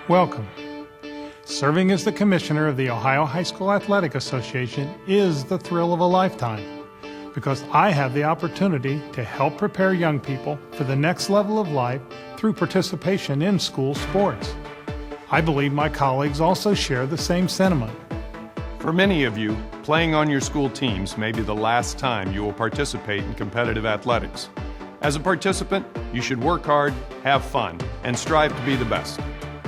Welcome. Serving as the commissioner of the Ohio High School Athletic Association is the thrill of a lifetime because I have the opportunity to help prepare young people for the next level of life through participation in school sports. I believe my colleagues also share the same sentiment. For many of you, playing on your school teams may be the last time you will participate in competitive athletics. As a participant, you should work hard, have fun, and strive to be the best.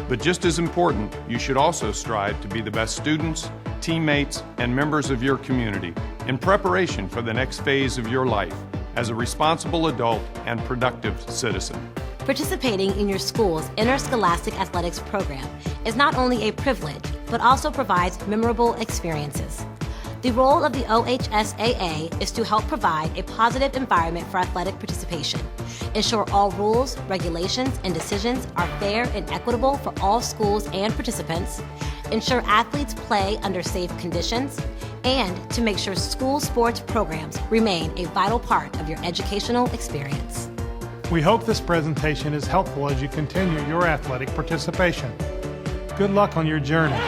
But just as important, you should also strive to be the best students, teammates, and members of your community in preparation for the next phase of your life as a responsible adult and productive citizen. Participating in your school's interscholastic athletics program is not only a privilege, but also provides memorable experiences. The role of the OHSAA is to help provide a positive environment for athletic participation, ensure all rules, regulations, and decisions are fair and equitable for all schools and participants, ensure athletes play under safe conditions, and to make sure school sports programs remain a vital part of your educational experience. We hope this presentation is helpful as you continue your athletic participation. Good luck on your journey.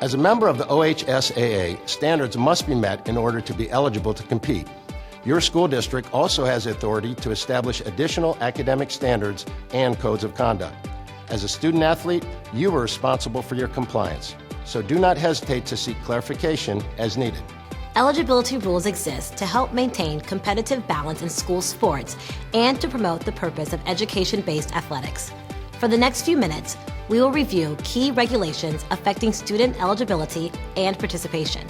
As a member of the OHSAA, standards must be met in order to be eligible to compete. Your school district also has authority to establish additional academic standards and codes of conduct. As a student athlete, you are responsible for your compliance, so do not hesitate to seek clarification as needed. Eligibility rules exist to help maintain competitive balance in school sports and to promote the purpose of education-based athletics. For the next few minutes, we will review key regulations affecting student eligibility and participation.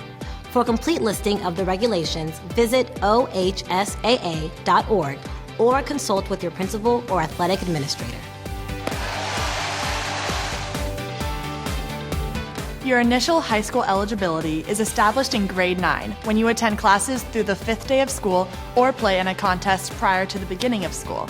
For a complete listing of the regulations, visit ohsaa.org or consult with your principal or athletic administrator. Your initial high school eligibility is established in grade 9 when you attend classes through the 5th day of school or play in a contest prior to the beginning of school.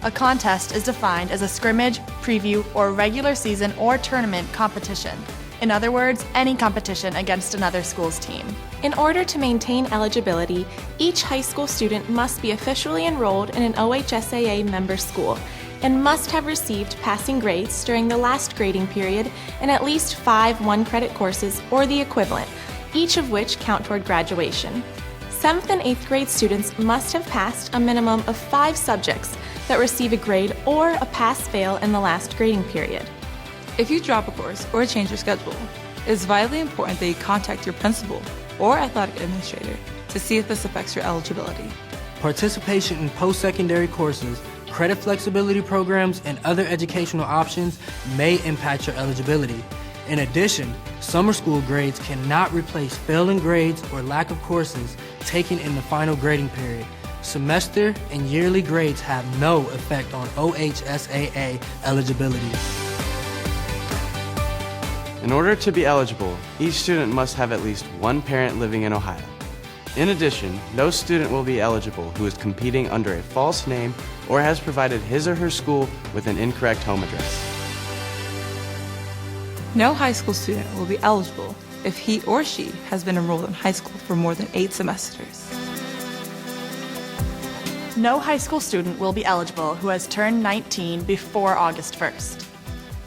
A contest is defined as a scrimmage, preview, or regular season or tournament competition. In other words, any competition against another school's team. In order to maintain eligibility, each high school student must be officially enrolled in an OHSAA member school and must have received passing grades during the last grading period in at least 5 one-credit courses or the equivalent, each of which count toward graduation. 7th and 8th grade students must have passed a minimum of 5 subjects that receive a grade or a pass-fail in the last grading period. If you drop a course or change your schedule, it is vitally important that you contact your principal or athletic administrator to see if this affects your eligibility. Participation in post-secondary courses, credit flexibility programs, and other educational options may impact your eligibility. In addition, summer school grades cannot replace failing grades or lack of courses taken in the final grading period. Semester and yearly grades have no effect on OHSAA eligibility. In order to be eligible, each student must have at least one parent living in Ohio. In addition, no student will be eligible who is competing under a false name or has provided his or her school with an incorrect home address. No high school student will be eligible if he or she has been enrolled in high school for more than 8 semesters. No high school student will be eligible who has turned 19 before August 1st.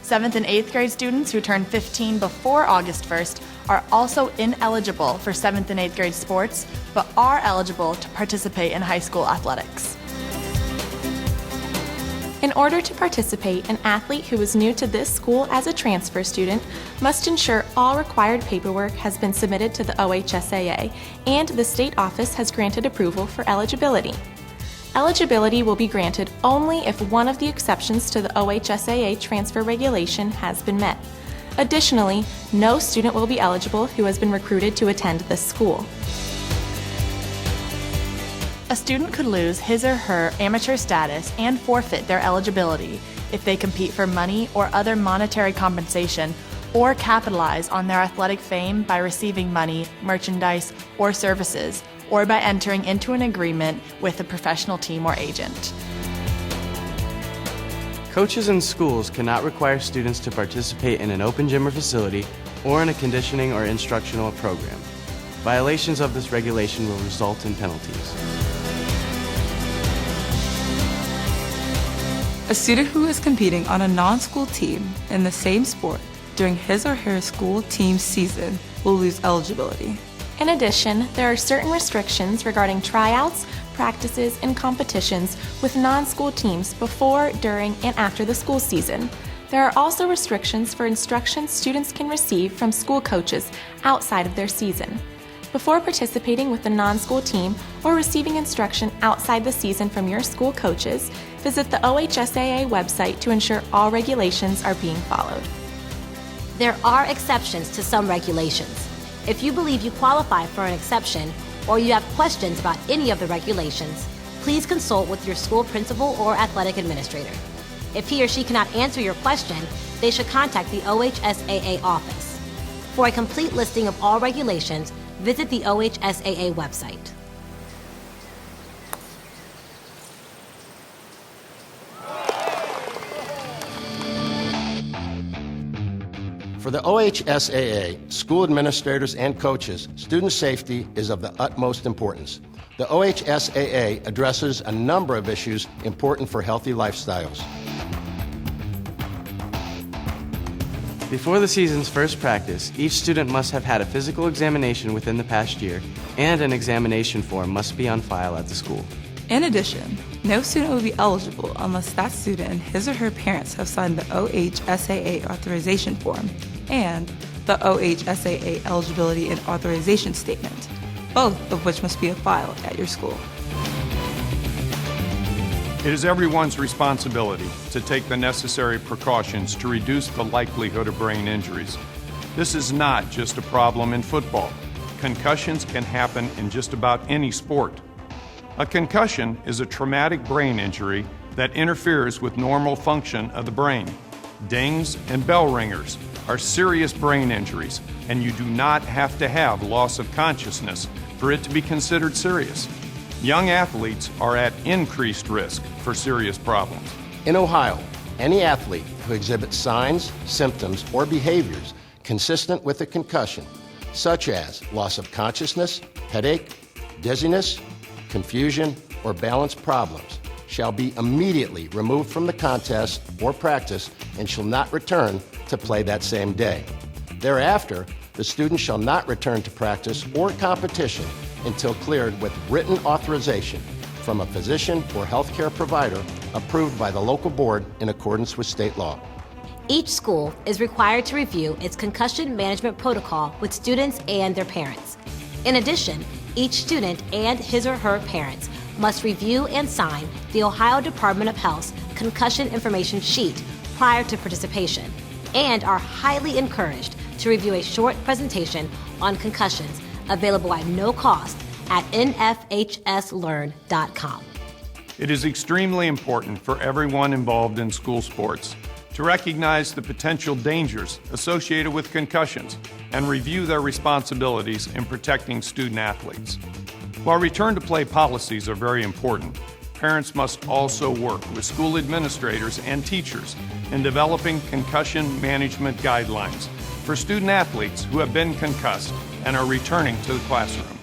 7th and 8th grade students who turn 15 before August 1st are also ineligible for 7th and 8th grade sports, but are eligible to participate in high school athletics. In order to participate, an athlete who is new to this school as a transfer student must ensure all required paperwork has been submitted to the OHSAA and the state office has granted approval for eligibility. Eligibility will be granted only if one of the exceptions to the OHSAA transfer regulation has been met. Additionally, no student will be eligible who has been recruited to attend this school. A student could lose his or her amateur status and forfeit their eligibility if they compete for money or other monetary compensation or capitalize on their athletic fame by receiving money, merchandise, or services, or by entering into an agreement with a professional team or agent. Coaches and schools cannot require students to participate in an open gym or facility or in a conditioning or instructional program. Violations of this regulation will result in penalties. A student who is competing on a non-school team in the same sport during his or her school team season will lose eligibility. In addition, there are certain restrictions regarding tryouts, practices, and competitions with non-school teams before, during, and after the school season. There are also restrictions for instruction students can receive from school coaches outside of their season. Before participating with the non-school team or receiving instruction outside the season from your school coaches, visit the OHSAA website to ensure all regulations are being followed. There are exceptions to some regulations. If you believe you qualify for an exception or you have questions about any of the regulations, please consult with your school principal or athletic administrator. If he or she cannot answer your question, they should contact the OHSAA office. For a complete listing of all regulations, visit the OHSAA website. For the OHSAA, school administrators and coaches, student safety is of the utmost importance. The OHSAA addresses a number of issues important for healthy lifestyles. Before the season's first practice, each student must have had a physical examination within the past year, and an examination form must be on file at the school. In addition, no student will be eligible unless that student and his or her parents have signed the OHSAA authorization form and the OHSAA eligibility and authorization statement, both of which must be on file at your school. It is everyone's responsibility to take the necessary precautions to reduce the likelihood of brain injuries. This is not just a problem in football. Concussions can happen in just about any sport. A concussion is a traumatic brain injury that interferes with normal function of the brain. Dings and bell ringers are serious brain injuries, and you do not have to have loss of consciousness for it to be considered serious. Young athletes are at increased risk for serious problems. In Ohio, any athlete who exhibits signs, symptoms, or behaviors consistent with a concussion, such as loss of consciousness, headache, dizziness, confusion, or balance problems, shall be immediately removed from the contest or practice and shall not return to play that same day. Thereafter, the student shall not return to practice or competition until cleared with written authorization from a physician or healthcare provider approved by the local board in accordance with state law. Each school is required to review its concussion management protocol with students and their parents. In addition, each student and his or her parents must review and sign the Ohio Department of Health's concussion information sheet prior to participation, and are highly encouraged to review a short presentation on concussions available at no cost at nfhslearn.com. It is extremely important for everyone involved in school sports to recognize the potential dangers associated with concussions and review their responsibilities in protecting student athletes. While return to play policies are very important, parents must also work with school administrators and teachers in developing concussion management guidelines for student athletes who have been concussed and are returning to the classroom.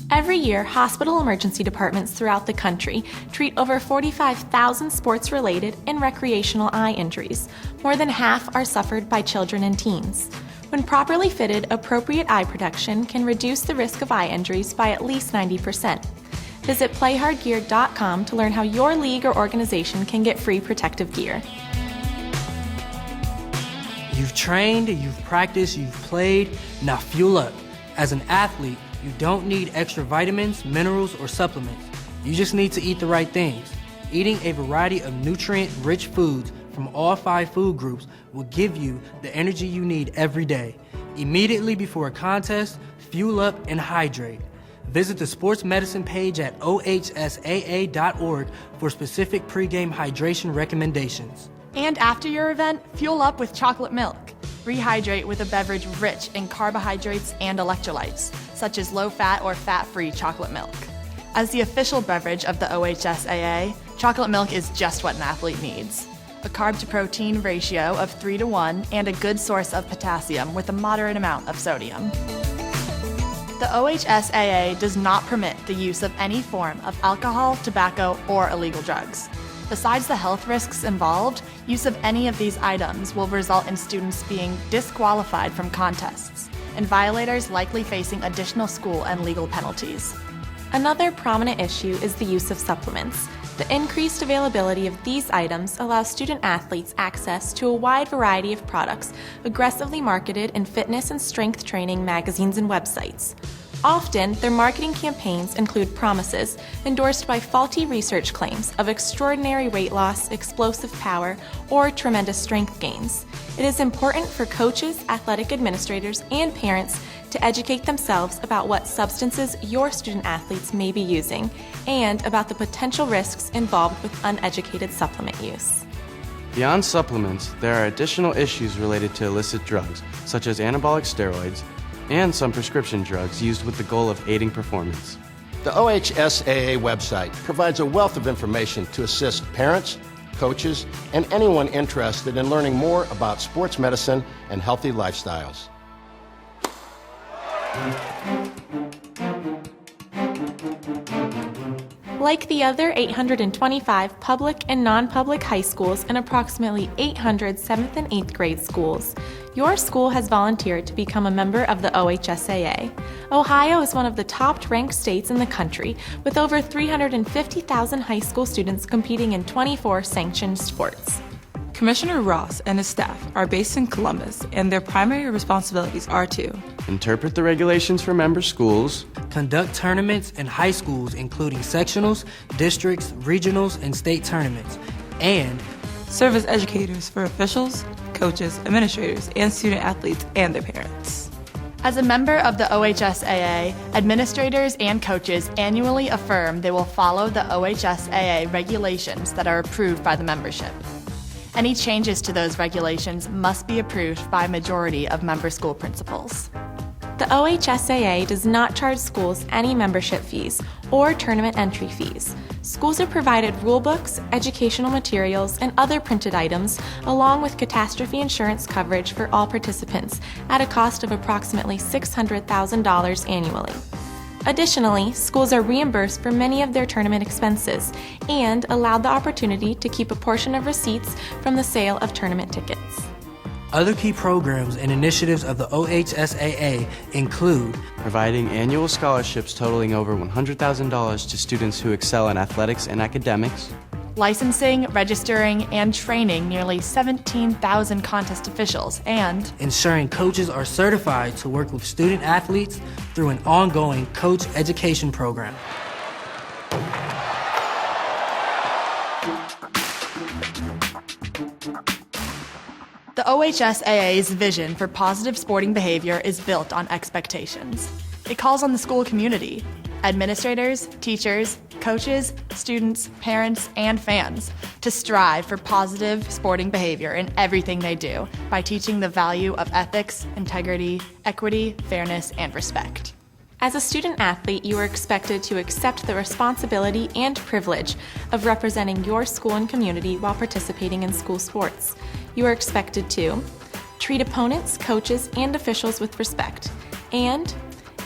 Every year, hospital emergency departments throughout the country treat over 45,000 sports-related and recreational eye injuries. More than half are suffered by children and teens. When properly fitted, appropriate eye protection can reduce the risk of eye injuries by at least 90%. Visit playhardgear.com to learn how your league or organization can get free protective gear. You've trained, you've practiced, you've played, now fuel up. As an athlete, you don't need extra vitamins, minerals, or supplements. You just need to eat the right things. Eating a variety of nutrient-rich foods from all 5 food groups will give you the energy you need every day. Immediately before a contest, fuel up and hydrate. Visit the sports medicine page at ohsaa.org for specific pregame hydration recommendations. And after your event, fuel up with chocolate milk. Rehydrate with a beverage rich in carbohydrates and electrolytes, such as low-fat or fat-free chocolate milk. As the official beverage of the OHSAA, chocolate milk is just what an athlete needs. A carb-to-protein ratio of 3:1 and a good source of potassium with a moderate amount of sodium. The OHSAA does not permit the use of any form of alcohol, tobacco, or illegal drugs. Besides the health risks involved, use of any of these items will result in students being disqualified from contests, and violators likely facing additional school and legal penalties. Another prominent issue is the use of supplements. The increased availability of these items allows student athletes access to a wide variety of products aggressively marketed in fitness and strength training magazines and websites. Often, their marketing campaigns include promises endorsed by faulty research claims of extraordinary weight loss, explosive power, or tremendous strength gains. It is important for coaches, athletic administrators, and parents to educate themselves about what substances your student athletes may be using and about the potential risks involved with uneducated supplement use. Beyond supplements, there are additional issues related to illicit drugs, such as anabolic steroids, and some prescription drugs used with the goal of aiding performance. The OHSAA website provides a wealth of information to assist parents, coaches, and anyone interested in learning more about sports medicine and healthy lifestyles. Like the other 825 public and non-public high schools and approximately 800 7th and 8th grade schools, your school has volunteered to become a member of the OHSAA. Ohio is one of the top-ranked states in the country, with over 350,000 high school students competing in 24 sanctioned sports. Commissioner Ross and his staff are based in Columbus, and their primary responsibilities are to interpret the regulations for member schools, conduct tournaments in high schools including sectionals, districts, regionals, and state tournaments, and serve as educators for officials, coaches, administrators, and student athletes and their parents. As a member of the OHSAA, administrators and coaches annually affirm they will follow the OHSAA regulations that are approved by the membership. Any changes to those regulations must be approved by a majority of member school principals. The OHSAA does not charge schools any membership fees or tournament entry fees. Schools are provided rulebooks, educational materials, and other printed items, along with catastrophe insurance coverage for all participants at a cost of approximately $600,000 annually. Additionally, schools are reimbursed for many of their tournament expenses and allowed the opportunity to keep a portion of receipts from the sale of tournament tickets. Other key programs and initiatives of the OHSAA include providing annual scholarships totaling over $100,000 to students who excel in athletics and academics, licensing, registering, and training nearly 17,000 contest officials, and ensuring coaches are certified to work with student athletes through an ongoing coach education program. The OHSAA's vision for positive sporting behavior is built on expectations. It calls on the school community, administrators, teachers, coaches, students, parents, and fans to strive for positive sporting behavior in everything they do by teaching the value of ethics, integrity, equity, fairness, and respect. As a student athlete, you are expected to accept the responsibility and privilege of representing your school and community while participating in school sports. You are expected to treat opponents, coaches, and officials with respect, and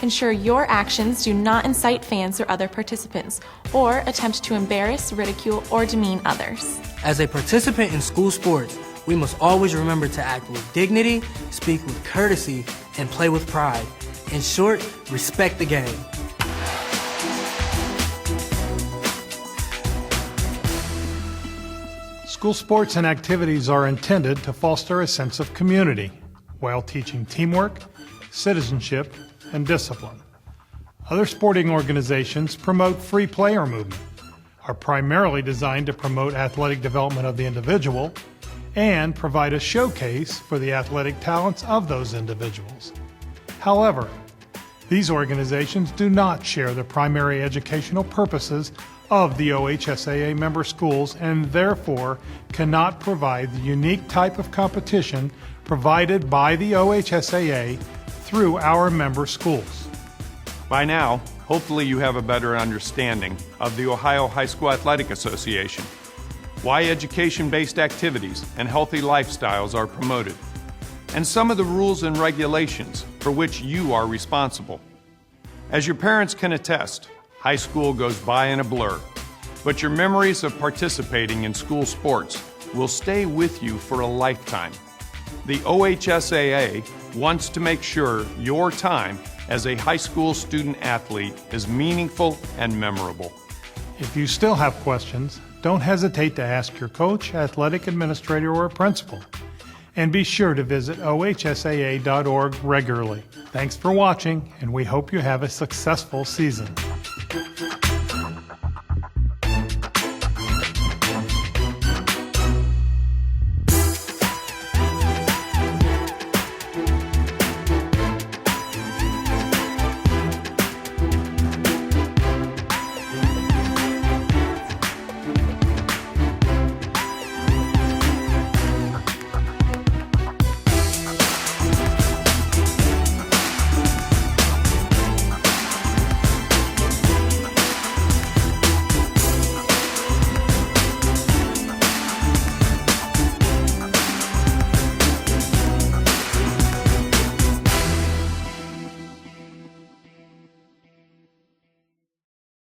ensure your actions do not incite fans or other participants, or attempt to embarrass, ridicule, or demean others. As a participant in school sports, we must always remember to act with dignity, speak with courtesy, and play with pride. In short, respect the game. School sports and activities are intended to foster a sense of community while teaching teamwork, citizenship, and discipline. Other sporting organizations promote free player movement, are primarily designed to promote athletic development of the individual, and provide a showcase for the athletic talents of those individuals. However, these organizations do not share the primary educational purposes of the OHSAA member schools and therefore cannot provide the unique type of competition provided by the OHSAA through our member schools. By now, hopefully you have a better understanding of the Ohio High School Athletic Association, why education-based activities and healthy lifestyles are promoted, and some of the rules and regulations for which you are responsible. As your parents can attest, high school goes by in a blur, but your memories of participating in school sports will stay with you for a lifetime. The OHSAA wants to make sure your time as a high school student athlete is meaningful and memorable. If you still have questions, don't hesitate to ask your coach, athletic administrator, or principal. And be sure to visit ohsaa.org regularly. Thanks for watching, and we hope you have a successful season.